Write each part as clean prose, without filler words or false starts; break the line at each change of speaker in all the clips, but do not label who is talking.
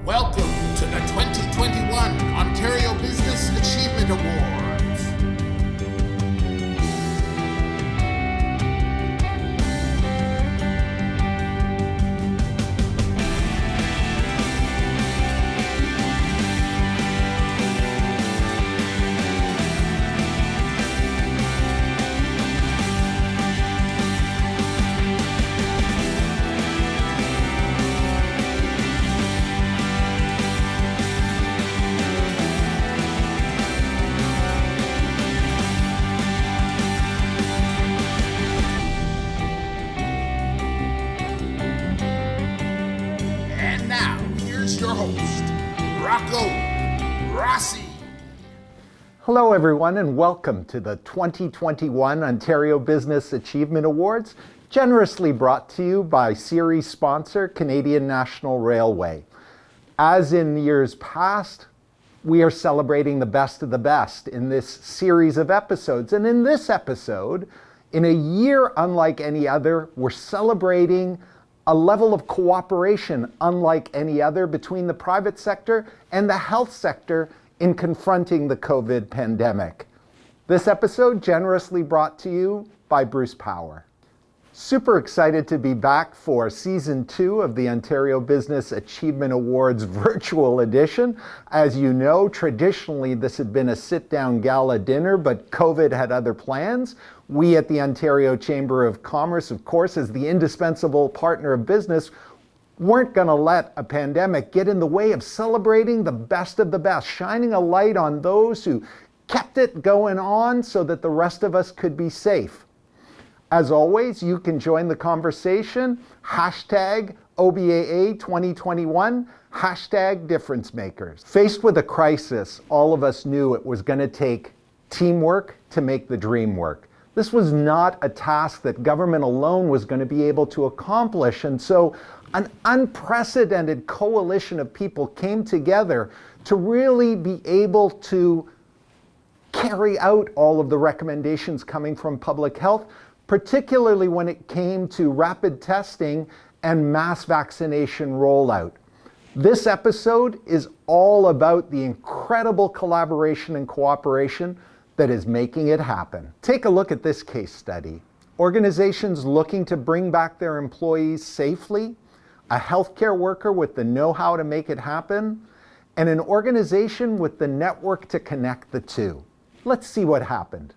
Welcome to the 2021 Ontario Business Achievement Awards. Your host, Rocco Rossi.
Hello everyone and welcome to the 2021 Ontario Business Achievement Awards, generously brought to you by series sponsor Canadian National Railway. As in years past, we are celebrating the best of the best in this series of episodes. And in this episode, in a year unlike any other, we're celebrating a level of cooperation unlike any other between the private sector and the health sector in confronting the COVID pandemic. This episode generously brought to you by Bruce Power. Super excited to be back for season 2 of the Ontario Business Achievement Awards virtual edition. As you know, traditionally this had been a sit-down gala dinner, but COVID had other plans. We at the Ontario Chamber of Commerce, of course, as the indispensable partner of business, weren't going to let a pandemic get in the way of celebrating the best of the best, shining a light on those who kept it going on so that the rest of us could be safe. As always, you can join the conversation, hashtag OBAA 2021, hashtag difference makers. Faced with a crisis, all of us knew it was going to take teamwork to make the dream work. This was not a task that government alone was going to be able to accomplish, and so an unprecedented coalition of people came together to really be able to carry out all of the recommendations coming from public health, particularly when it came to rapid testing and mass vaccination rollout. This episode is all about the incredible collaboration and cooperation that is making it happen. Take a look at this case study. Organizations looking to bring back their employees safely, a healthcare worker with the know-how to make it happen, and an organization with the network to connect the two. Let's see what happened.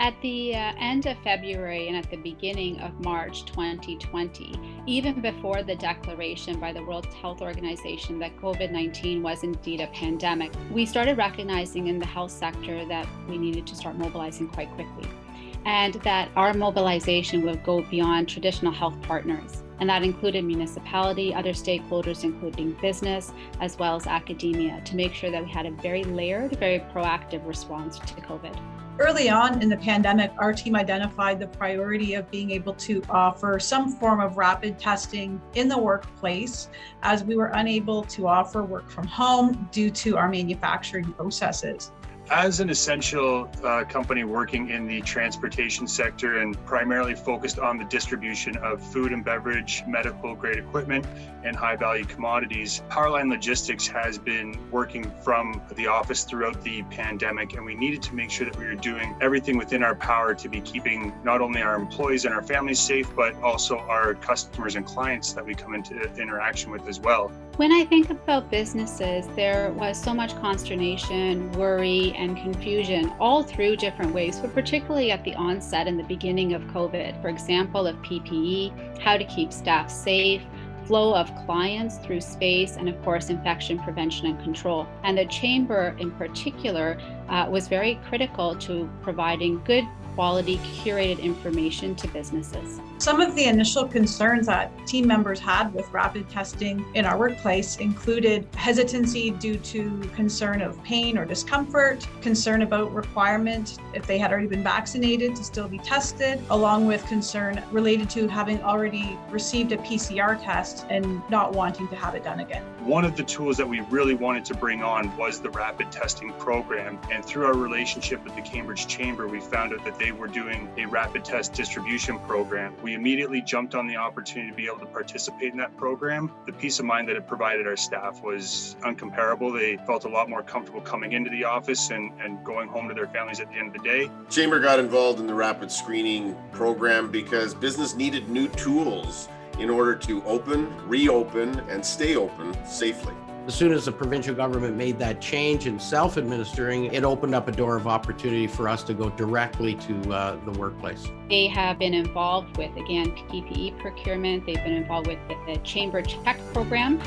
At the end of February and at the beginning of March 2020, even before the declaration by the World Health Organization that COVID-19 was indeed a pandemic, we started recognizing in the health sector that we needed to start mobilizing quite quickly, and that our mobilization would go beyond traditional health partners. And that included municipality, other stakeholders, including business, as well as academia, to make sure that we had a very layered, very proactive response to COVID.
Early on in the pandemic, our team identified the priority of being able to offer some form of rapid testing in the workplace, as we were unable to offer work from home due to our manufacturing processes.
As an essential company working in the transportation sector and primarily focused on the distribution of food and beverage, medical grade equipment, and high value commodities, Powerline Logistics has been working from the office throughout the pandemic, and we needed to make sure that we were doing everything within our power to be keeping not only our employees and our families safe, but also our customers and clients that we come into interaction with as well.
When I think about businesses, there was so much consternation, worry, and confusion all through different ways, but particularly at the onset and the beginning of COVID. For example, of PPE, how to keep staff safe, flow of clients through space, and of course, infection prevention and control. And the Chamber in particular was very critical to providing good quality, curated information to businesses.
Some of the initial concerns that team members had with rapid testing in our workplace included hesitancy due to concern of pain or discomfort, concern about requirement if they had already been vaccinated to still be tested, along with concern related to having already received a PCR test and not wanting to have it done again.
One of the tools that we really wanted to bring on was the rapid testing program. And through our relationship with the Cambridge Chamber, we found out that they were doing a rapid test distribution program. We immediately jumped on the opportunity to be able to participate in that program. The peace of mind that it provided our staff was uncomparable. They felt a lot more comfortable coming into the office and going home to their families at the end of the day.
Chamber got involved in the rapid screening program because business needed new tools in order to open, reopen, and stay open safely.
As soon as the provincial government made that change in self-administering, it opened up a door of opportunity for us to go directly to the workplace.
They have been involved with, again, PPE procurement. They've been involved with the Chamber Check program,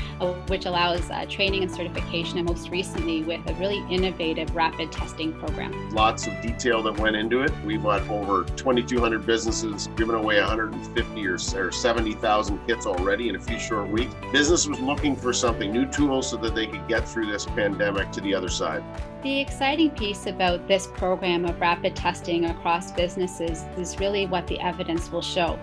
which allows training and certification, and most recently with a really innovative rapid testing program.
Lots of detail that went into it. We've got over 2,200 businesses, given away 150 or 70,000 kits already in a few short weeks. Business was looking for something, new tools so that they could get through this pandemic to the other side.
The exciting piece about this program of rapid testing across businesses is really what the evidence will show.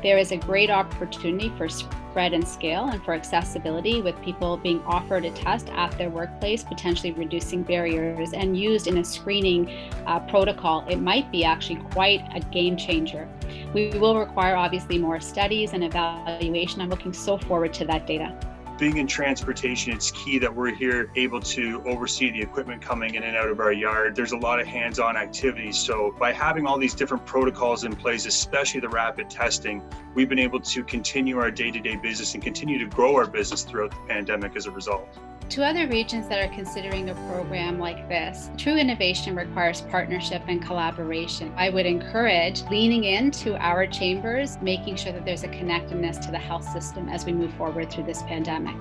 There is a great opportunity for spread and scale and for accessibility, with people being offered a test at their workplace, potentially reducing barriers, and used in a screening protocol. It might be actually quite a game changer. We will require obviously more studies and evaluation. I'm looking so forward to that data.
Being in transportation, it's key that we're here able to oversee the equipment coming in and out of our yard. There's a lot of hands-on activities. So by having all these different protocols in place, especially the rapid testing, we've been able to continue our day-to-day business and continue to grow our business throughout the pandemic as a result.
To other regions that are considering a program like this, true innovation requires partnership and collaboration. I would encourage leaning into our chambers, making sure that there's a connectedness to the health system as we move forward through this pandemic.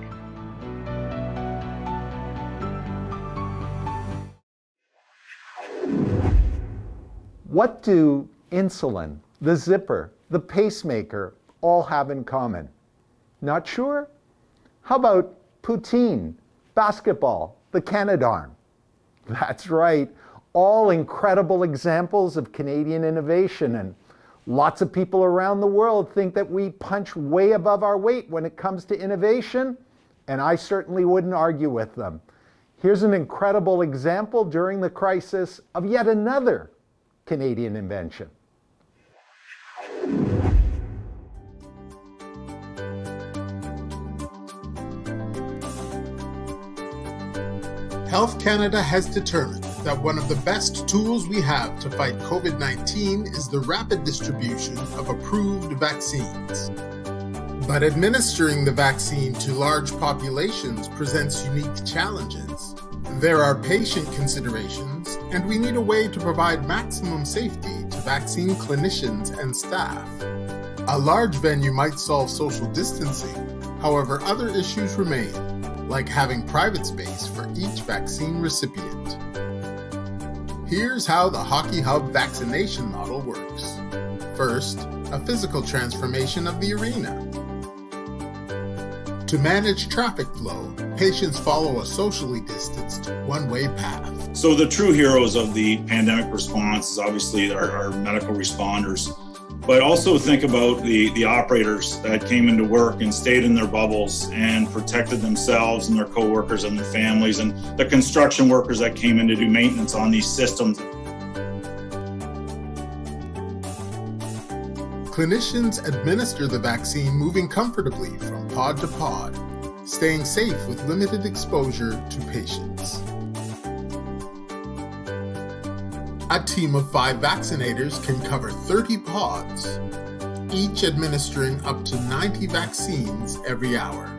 What do insulin, the zipper, the pacemaker all have in common? Not sure? How about poutine, basketball, the Canadarm? That's right, all incredible examples of Canadian innovation, and lots of people around the world think that we punch way above our weight when it comes to innovation, and I certainly wouldn't argue with them. Here's an incredible example during the crisis of yet another Canadian invention.
Health Canada has determined that one of the best tools we have to fight COVID-19 is the rapid distribution of approved vaccines. But administering the vaccine to large populations presents unique challenges. There are patient considerations, and we need a way to provide maximum safety to vaccine clinicians and staff. A large venue might solve social distancing, however, other issues remain, like having private space for each vaccine recipient. Here's how the Hockey Hub vaccination model works. First, a physical transformation of the arena. To manage traffic flow, patients follow a socially distanced one-way path.
So the true heroes of the pandemic response is obviously our medical responders. But also think about the operators that came into work and stayed in their bubbles and protected themselves and their coworkers and their families, and the construction workers that came in to do maintenance on these systems.
Clinicians administer the vaccine moving comfortably from pod to pod, staying safe with limited exposure to patients. A team of 5 vaccinators can cover 30 pods, each administering up to 90 vaccines every hour.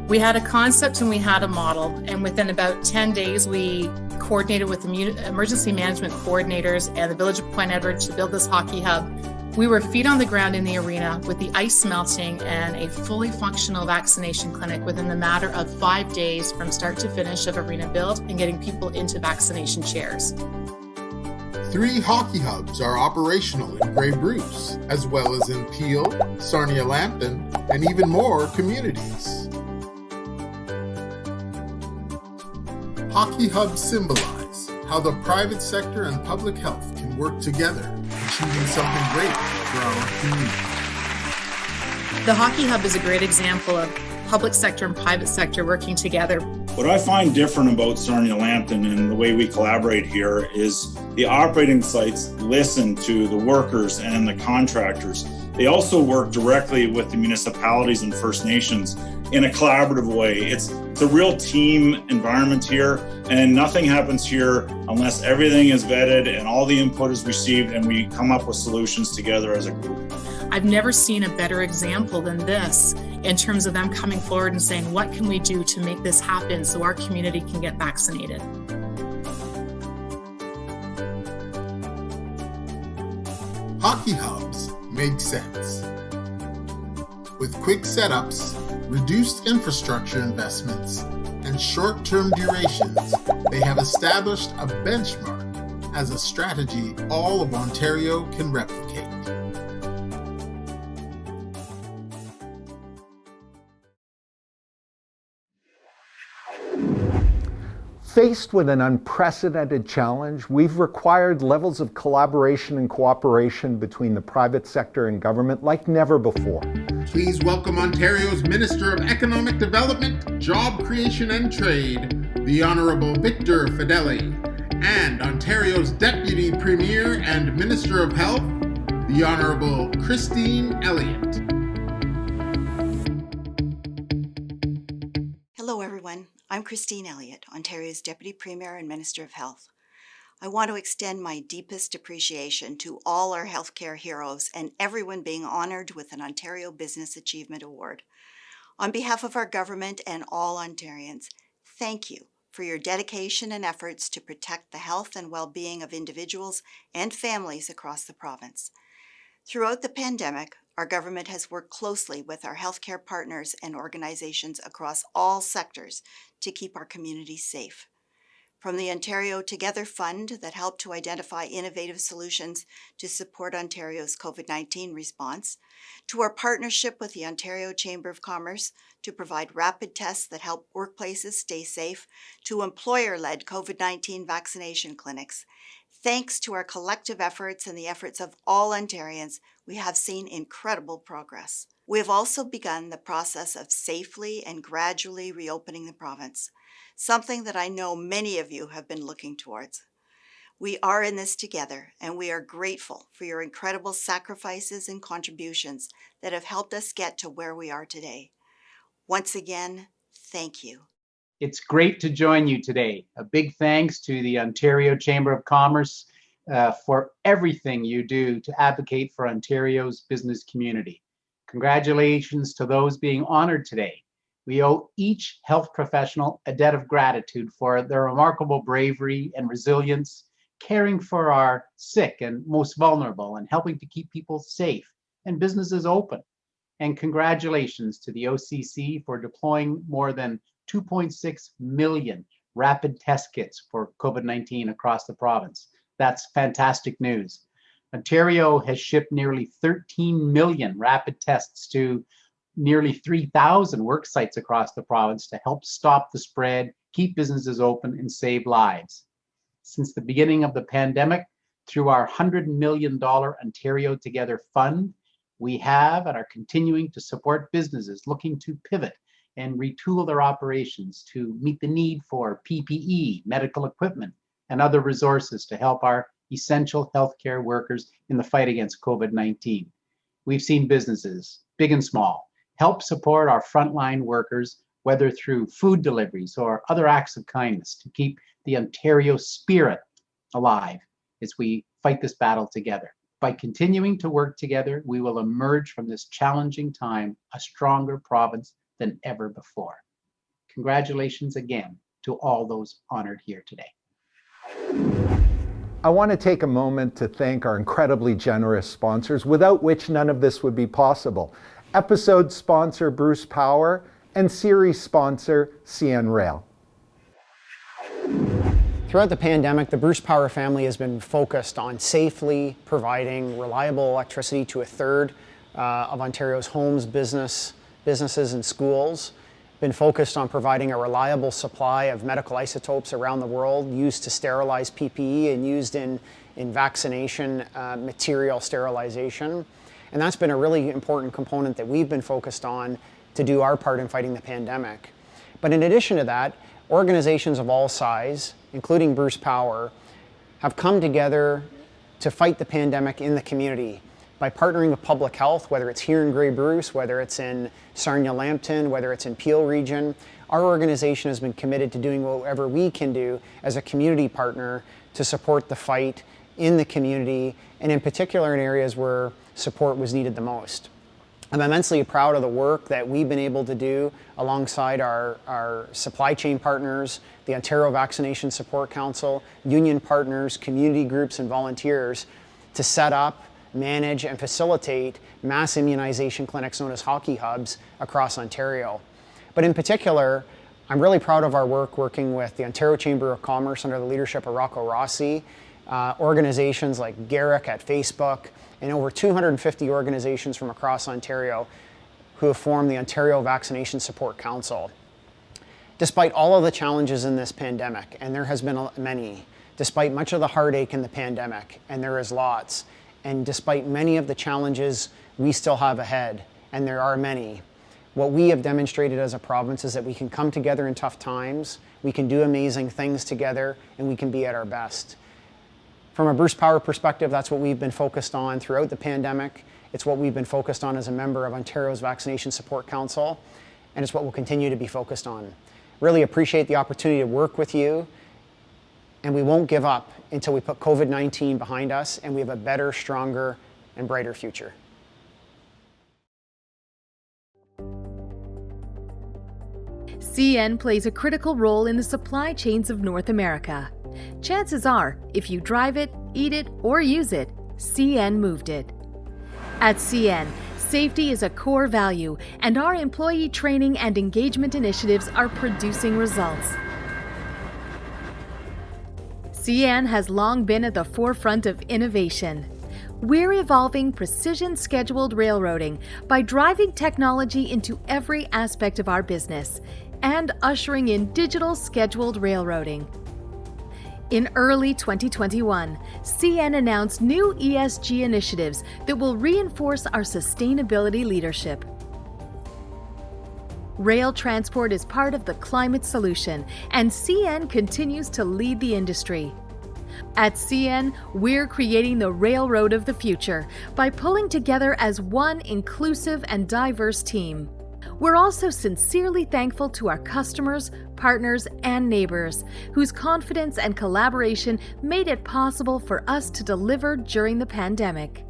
We had a concept and we had a model, and within about 10 days we coordinated with the emergency management coordinators and the Village of Point Edward to build this hockey hub. We were feet on the ground in the arena with the ice melting and a fully functional vaccination clinic within the matter of 5 days from start to finish of arena build and getting people into vaccination chairs.
3 hockey hubs are operational in Grey Bruce, as well as in Peel, Sarnia-Lambton, and even more communities. Hockey hubs symbolize how the private sector and public health can work together, achieving something great for our community.
The hockey hub is a great example of public sector and private sector working together.
What I find different about Sarnia-Lambton and the way we collaborate here is the operating sites listen to the workers and the contractors. They also work directly with the municipalities and First Nations in a collaborative way. It's a real team environment here, and nothing happens here unless everything is vetted and all the input is received and we come up with solutions together as a group.
I've never seen a better example than this in terms of them coming forward and saying, what can we do to make this happen so our community can get vaccinated?
Hockey hubs make sense. With quick setups, reduced infrastructure investments, and short-term durations, they have established a benchmark as a strategy all of Ontario can replicate.
Faced with an unprecedented challenge, we've required levels of collaboration and cooperation between the private sector and government like never before.
Please welcome Ontario's Minister of Economic Development, Job Creation and Trade, the Honourable Victor Fedeli, and Ontario's Deputy Premier and Minister of Health, the Honourable Christine Elliott.
Hello everyone, I'm Christine Elliott, Ontario's Deputy Premier and Minister of Health. I want to extend my deepest appreciation to all our healthcare heroes and everyone being honoured with an Ontario Business Achievement Award. On behalf of our government and all Ontarians, thank you for your dedication and efforts to protect the health and well-being of individuals and families across the province. Throughout the pandemic, our government has worked closely with our healthcare partners and organizations across all sectors to keep our communities safe. From the Ontario Together Fund that helped to identify innovative solutions to support Ontario's COVID-19 response, to our partnership with the Ontario Chamber of Commerce to provide rapid tests that help workplaces stay safe, to employer-led COVID-19 vaccination clinics. Thanks to our collective efforts and the efforts of all Ontarians, we have seen incredible progress. We have also begun the process of safely and gradually reopening the province, something that I know many of you have been looking towards. We are in this together, and we are grateful for your incredible sacrifices and contributions that have helped us get to where we are today. Once again, thank you.
It's great to join you today. A big thanks to the Ontario Chamber of Commerce for everything you do to advocate for Ontario's business community. Congratulations to those being honored today. We owe each health professional a debt of gratitude for their remarkable bravery and resilience, caring for our sick and most vulnerable, and helping to keep people safe and businesses open. And congratulations to the OCC for deploying more than 2.6 million rapid test kits for COVID-19 across the province. That's fantastic news. Ontario has shipped nearly 13 million rapid tests to nearly 3,000 work sites across the province to help stop the spread, keep businesses open, and save lives. Since the beginning of the pandemic, through our $100 million Ontario Together Fund, we have and are continuing to support businesses looking to pivot and retool their operations to meet the need for PPE, medical equipment, and other resources to help our essential healthcare workers in the fight against COVID-19. We've seen businesses, big and small, help support our frontline workers, whether through food deliveries or other acts of kindness, to keep the Ontario spirit alive as we fight this battle together. By continuing to work together, we will emerge from this challenging time a stronger province than ever before. Congratulations again to all those honored here today.
I want to take a moment to thank our incredibly generous sponsors, without which none of this would be possible. Episode sponsor Bruce Power and series sponsor CN Rail.
Throughout the pandemic, the Bruce Power family has been focused on safely providing reliable electricity to a third of Ontario's homes, businesses and schools. Been focused on providing a reliable supply of medical isotopes around the world used to sterilize PPE and used in vaccination material sterilization. And that's been a really important component that we've been focused on to do our part in fighting the pandemic. But in addition to that, organizations of all size, including Bruce Power, have come together to fight the pandemic in the community by partnering with public health, whether it's here in Grey Bruce, whether it's in Sarnia-Lambton, whether it's in Peel region. Our organization has been committed to doing whatever we can do as a community partner to support the fight in the community, and in particular in areas where support was needed the most. I'm immensely proud of the work that we've been able to do alongside our supply chain partners, the Ontario Vaccination Support Council, union partners, community groups, and volunteers to set up, manage, and facilitate mass immunization clinics known as hockey hubs across Ontario. But in particular, I'm really proud of our work working with the Ontario Chamber of Commerce under the leadership of Rocco Rossi, organizations like Garrick at Facebook, and over 250 organizations from across Ontario who have formed the Ontario Vaccination Support Council. Despite all of the challenges in this pandemic, and there has been many, despite much of the heartache in the pandemic, and there is lots, and despite many of the challenges we still have ahead, and there are many, what we have demonstrated as a province is that we can come together in tough times, we can do amazing things together, and we can be at our best. From a Bruce Power perspective, that's what we've been focused on throughout the pandemic. It's what we've been focused on as a member of Ontario's Vaccination Support Council, and it's what we'll continue to be focused on. Really appreciate the opportunity to work with you, and we won't give up until we put COVID-19 behind us and we have a better, stronger, and brighter future.
CN plays a critical role in the supply chains of North America. Chances are, if you drive it, eat it, or use it, CN moved it. At CN, safety is a core value, and our employee training and engagement initiatives are producing results. CN has long been at the forefront of innovation. We're evolving precision scheduled railroading by driving technology into every aspect of our business and ushering in digital scheduled railroading. In early 2021, CN announced new ESG initiatives that will reinforce our sustainability leadership. Rail transport is part of the climate solution, and CN continues to lead the industry. At CN, we're creating the railroad of the future by pulling together as one inclusive and diverse team. We're also sincerely thankful to our customers, partners, and neighbors, whose confidence and collaboration made it possible for us to deliver during the pandemic.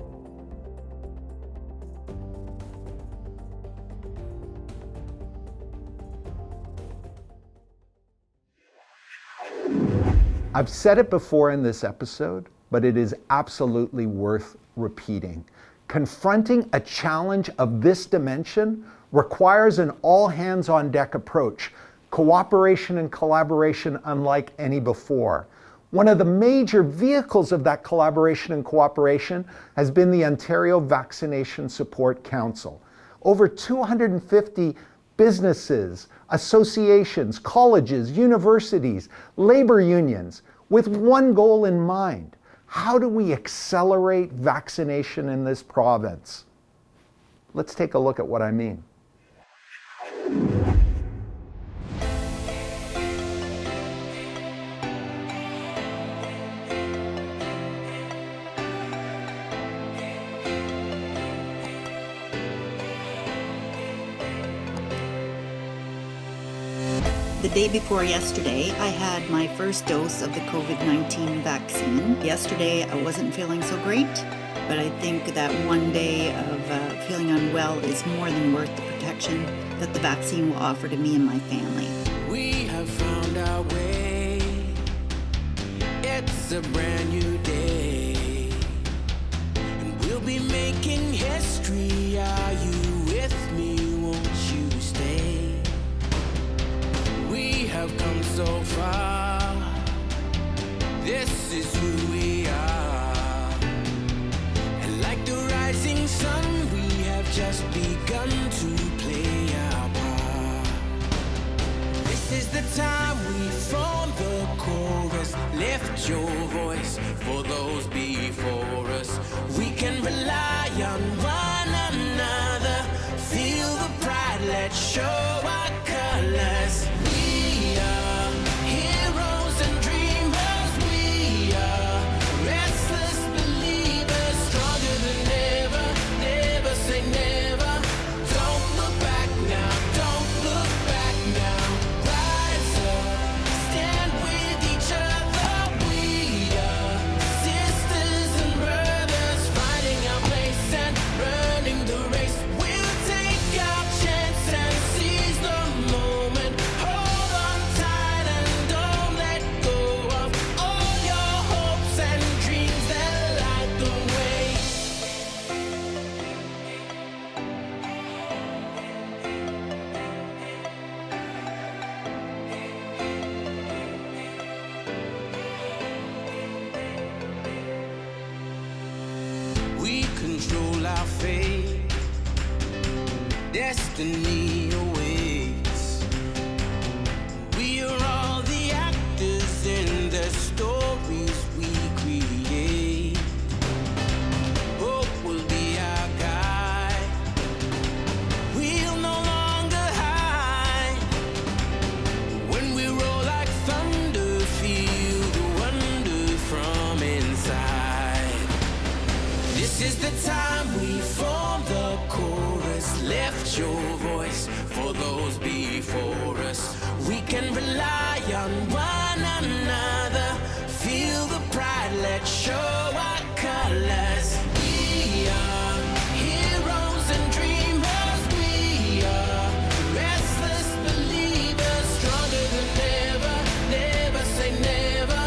I've said it before in this episode, but it is absolutely worth repeating. Confronting a challenge of this dimension requires an all-hands-on-deck approach, cooperation and collaboration unlike any before. One of the major vehicles of that collaboration and cooperation has been the Ontario Vaccination Support Council. Over 250 businesses, associations, colleges, universities, labor unions, with one goal in mind. How do we accelerate vaccination in this province? Let's take a look at what I mean.
The day before yesterday, I had my first dose of the COVID-19 vaccine. Yesterday, I wasn't feeling so great, but I think that one day of feeling unwell is more than worth the protection that the vaccine will offer to me and my family.
We have found our way. a brand new day, and we'll be making history. Are you with me? Won't you stay? We have come so far. This is who we are. And like the rising sun, we have just begun to play our part. This is the time we form the chorus. Lift your voice for those before us. We can rely on one another. Feel the pride, let's show our colors. We are heroes and dreamers. We are restless believers, stronger than ever. Never say never. Don't look back now. Don't look back now. Rise up, stand with each other. We are sisters and brothers, fighting our place and running the race. We'll take our chance and seize the moment. Hold on tight and don't let go of all your hopes and dreams that light the way. We control our fate. Destiny awaits. We are all the actors in the stories we create. Hope will be our guide. We'll no longer hide. When we roll like thunder, feel the wonder from inside. This is the time we form the chorus. Lift your voice for those before us. We can rely on one another. Feel the pride, let's show our colors. We are heroes and dreamers. We are restless believers, stronger than ever. Never say never.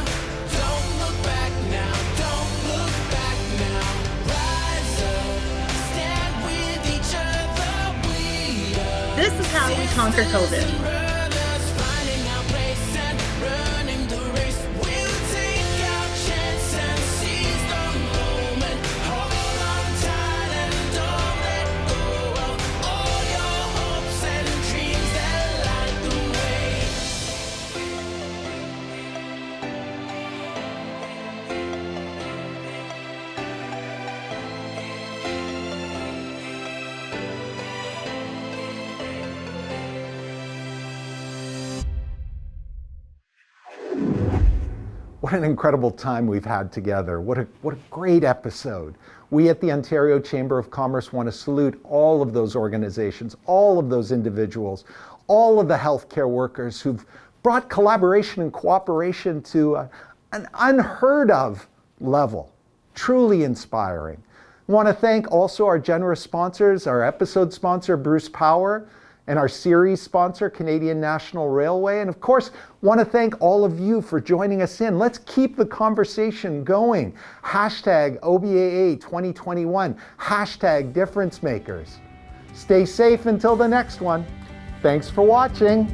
Don't look back now. Don't look back now. Rise up, stand with each other. We are
This is how we conquer COVID.
brothers, finding our place and running the race. We'll take our chance and seize the moment. Hold on tight and don't let go of all your hopes and dreams that light the way.
What an incredible time we've had together. What a great episode. We at the Ontario Chamber of Commerce want to salute all of those organizations, all of those individuals, all of the healthcare workers who've brought collaboration and cooperation to an unheard of level. Truly inspiring. I want to thank also our generous sponsors, our episode sponsor, Bruce Power, and our series sponsor, Canadian National Railway. And of course, want to thank all of you for joining us in. Let's keep the conversation going. Hashtag OBAA 2021, hashtag difference makers. Stay safe until the next one. Thanks for watching.